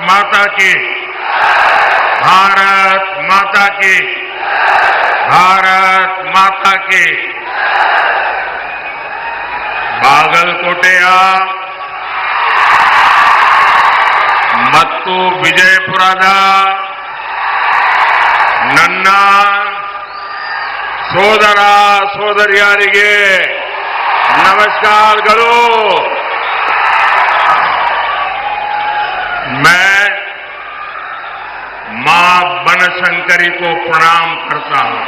माता की, भारत माता की, भारत माता की। बागलकोटेया ಮತ್ತು ವಿಜಯಪುರದ ನನ್ನ ಸೋದರ ಸೋದರಿಯರಿಗೆ नमस्कारಗಳು। मैं मां बनशंकरी को प्रणाम करता हूं।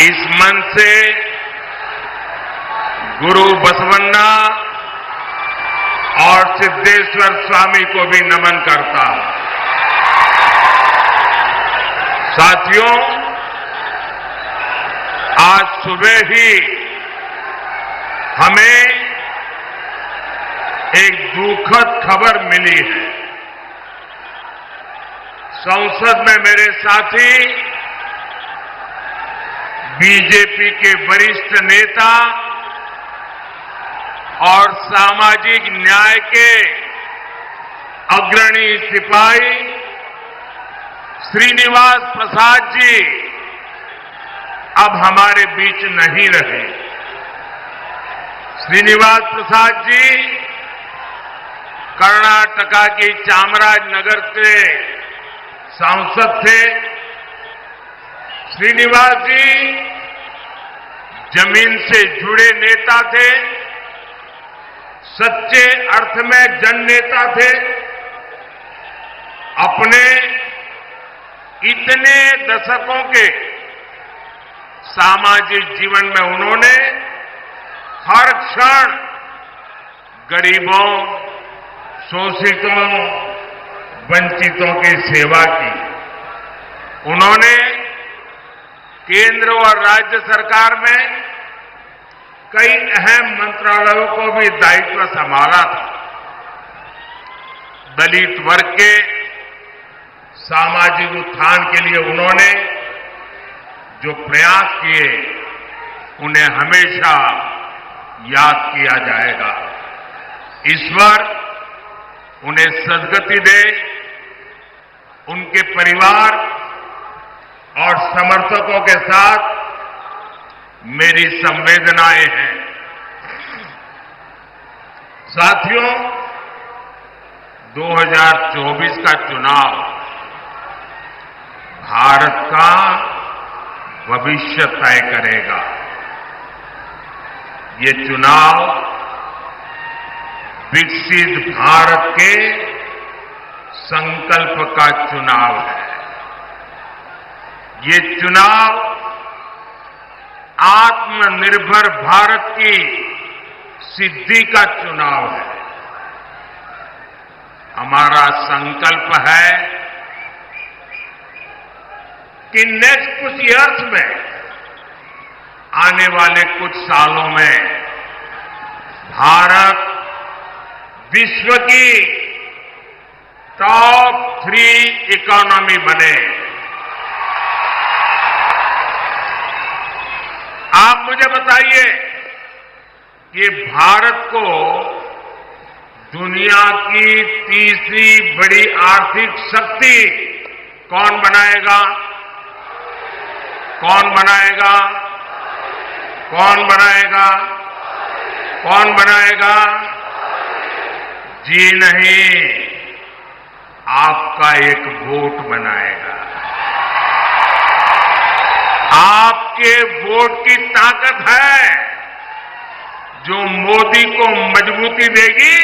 इस मन से गुरु बसवन्ना और सिद्धेश्वर स्वामी को भी नमन करता हूं। साथियों, आज सुबह ही हमें एक दुखद खबर मिली है। संसद में मेरे साथी बीजेपी के वरिष्ठ नेता और सामाजिक न्याय के अग्रणी सिपाही श्रीनिवास प्रसाद जी अब हमारे बीच नहीं रहे। श्रीनिवास प्रसाद जी कर्नाटका की चामराजनगर से सांसद थे। श्रीनिवास जी जमीन से जुड़े नेता थे, सच्चे अर्थ में जननेता थे। अपने इतने दशकों के सामाजिक जीवन में उन्होंने हर क्षण गरीबों, शोषितों, वंचितों की सेवा की। उन्होंने केंद्र और राज्य सरकार में कई अहम मंत्रालयों को भी दायित्व संभाला था। दलित वर्ग के सामाजिक उत्थान के लिए उन्होंने जो प्रयास किए, उन्हें हमेशा याद किया जाएगा। ईश्वर उन्हें सद्गति दे। उनके परिवार और समर्थकों के साथ मेरी संवेदनाएं हैं। साथियों, 2024 का चुनाव भारत का भविष्य तय करेगा। ये चुनाव विकसित भारत के संकल्प का चुनाव है। ये चुनाव आत्मनिर्भर भारत की सिद्धि का चुनाव है। हमारा संकल्प है कि नेक्स्ट कुछ ईयर्स में, आने वाले कुछ सालों में भारत विश्व की टॉप 3 इकोनॉमी बने। आप मुझे बताइए कि भारत को दुनिया की तीसरी बड़ी आर्थिक शक्ति कौन बनाएगा? कौन बनाएगा? कौन बनाएगा? कौन बनाएगा? जी नहीं, आपका एक वोट बनाएगा। आपके वोट की ताकत है जो मोदी को मजबूती देगी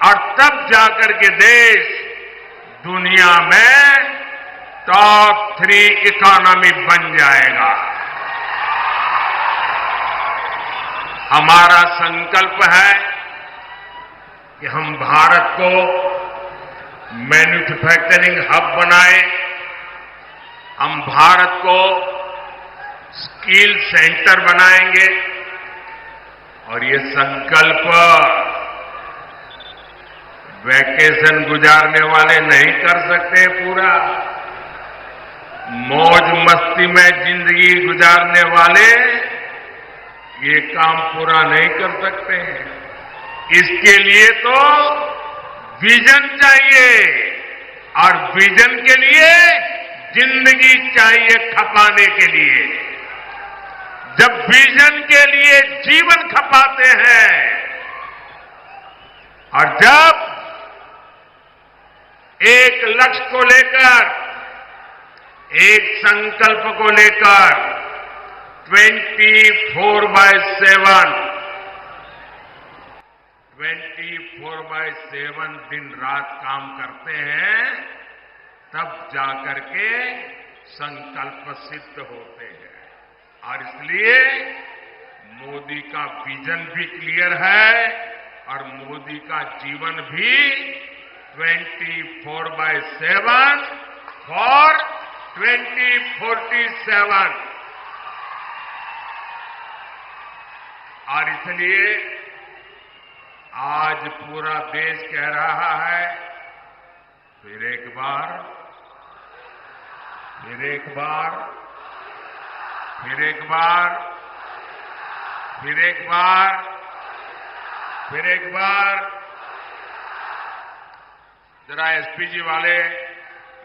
और तब जाकर के देश दुनिया में टॉप 3 इकोनॉमी बन जाएगा। हमारा संकल्प है कि हम भारत को मैन्युफैक्चरिंग हब बनाएं। हम भारत को स्किल सेंटर बनाएंगे और ये संकल्प वैकेशन गुजारने वाले नहीं कर सकते पूरा। मौज मस्ती में जिंदगी गुजारने वाले ये काम पूरा नहीं कर सकते हैं। इसके लिए तो विजन चाहिए और विजन के लिए जिंदगी चाहिए खपाने के लिए। जब विजन के लिए जीवन खपाते हैं और जब एक लक्ष्य को लेकर, एक संकल्प को लेकर 24/7 दिन रात काम करते हैं, तब जाकर के संकल्प सिद्ध होते हैं। और इसलिए मोदी का विजन भी क्लियर है और मोदी का जीवन भी 24/7 फॉर 2047। और इसलिए आज पूरा देश कह रहा है, फिर एक बार, फिर एक बार, फिर एक बार, फिर एक बार, फिर एक बार। जरा एसपीजी वाले,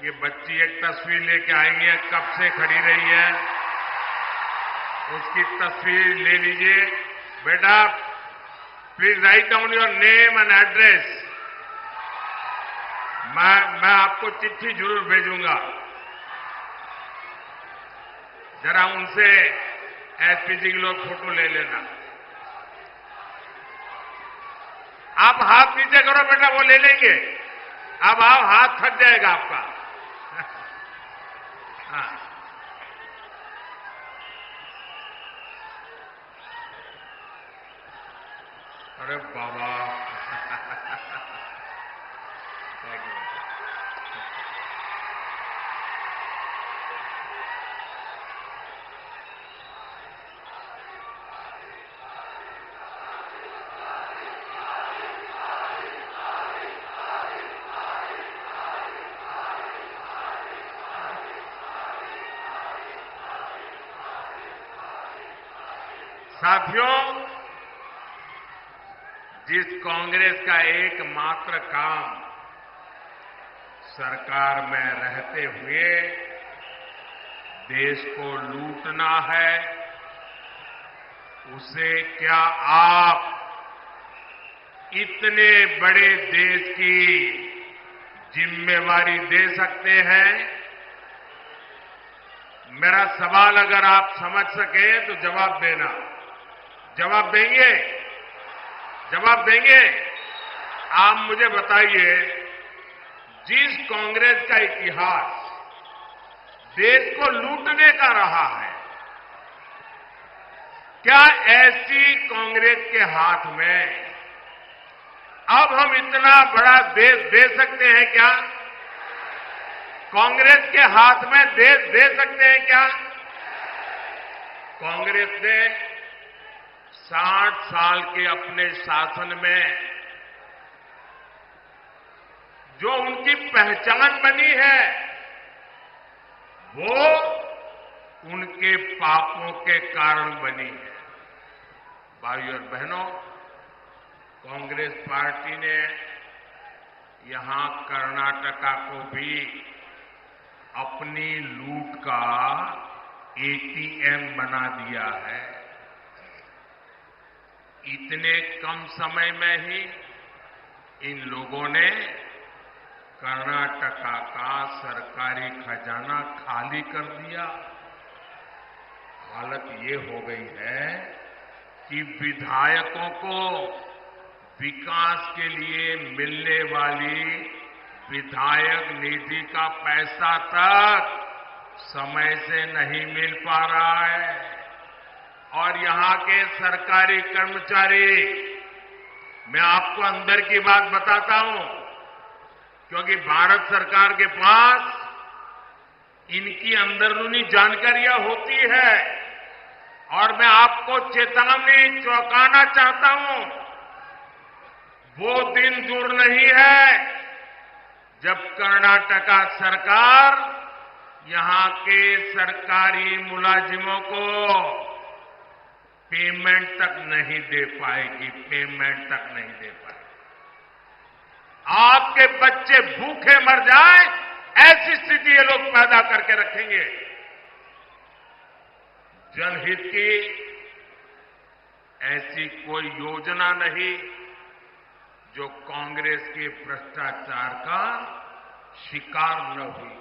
ये बच्ची एक तस्वीर लेके आई है, कब से खड़ी रही है, उसकी तस्वीर ले लीजिए। बेटा please write down your name and address. मैं आपको चिट्ठी जरूर भेजूंगा। जरा उनसे एसपीजी के लोग फोटो ले लेना। आप हाथ नीचे करो बेटा, वो ले लेंगे। अब आओ, हाथ थक जाएगा आपका। हाँ। अरे बाबा साथियों, जिस कांग्रेस का एकमात्र काम सरकार में रहते हुए देश को लूटना है, उसे क्या आप इतने बड़े देश की जिम्मेवारी दे सकते हैं? मेरा सवाल अगर आप समझ सके तो जवाब देना। जवाब देंगे? जवाब देंगे? आप मुझे बताइए, जिस कांग्रेस का इतिहास देश को लूटने का रहा है, क्या ऐसी कांग्रेस के हाथ में अब हम इतना बड़ा देश दे सकते हैं क्या? कांग्रेस के हाथ में देश दे सकते हैं क्या? कांग्रेस ने 60 साल के अपने शासन में जो उनकी पहचान बनी है, वो उनके पापों के कारण बनी है। भाइयों और बहनों, कांग्रेस पार्टी ने यहां कर्नाटका को भी अपनी लूट का एटीएम बना दिया है। इतने कम समय में ही इन लोगों ने कर्नाटका का सरकारी खजाना खाली कर दिया। हालत ये हो गई है कि विधायकों को विकास के लिए मिलने वाली विधायक निधि का पैसा तक समय से नहीं मिल पा रहा है। और यहां के सरकारी कर्मचारी, मैं आपको अंदर की बात बताता हूं, क्योंकि भारत सरकार के पास इनकी अंदरूनी जानकारियां होती है, और मैं आपको चेतावनी चौंकाना चाहता हूं। वो दिन दूर नहीं है जब कर्नाटका सरकार यहां के सरकारी मुलाजिमों को पेमेंट तक नहीं दे पाएगी, पेमेंट तक नहीं दे पाएगी। आप आपके बच्चे भूखे मर जाए ऐसी स्थिति ये लोग पैदा करके रखेंगे। जनहित की ऐसी कोई योजना नहीं जो कांग्रेस के भ्रष्टाचार का शिकार न हुई।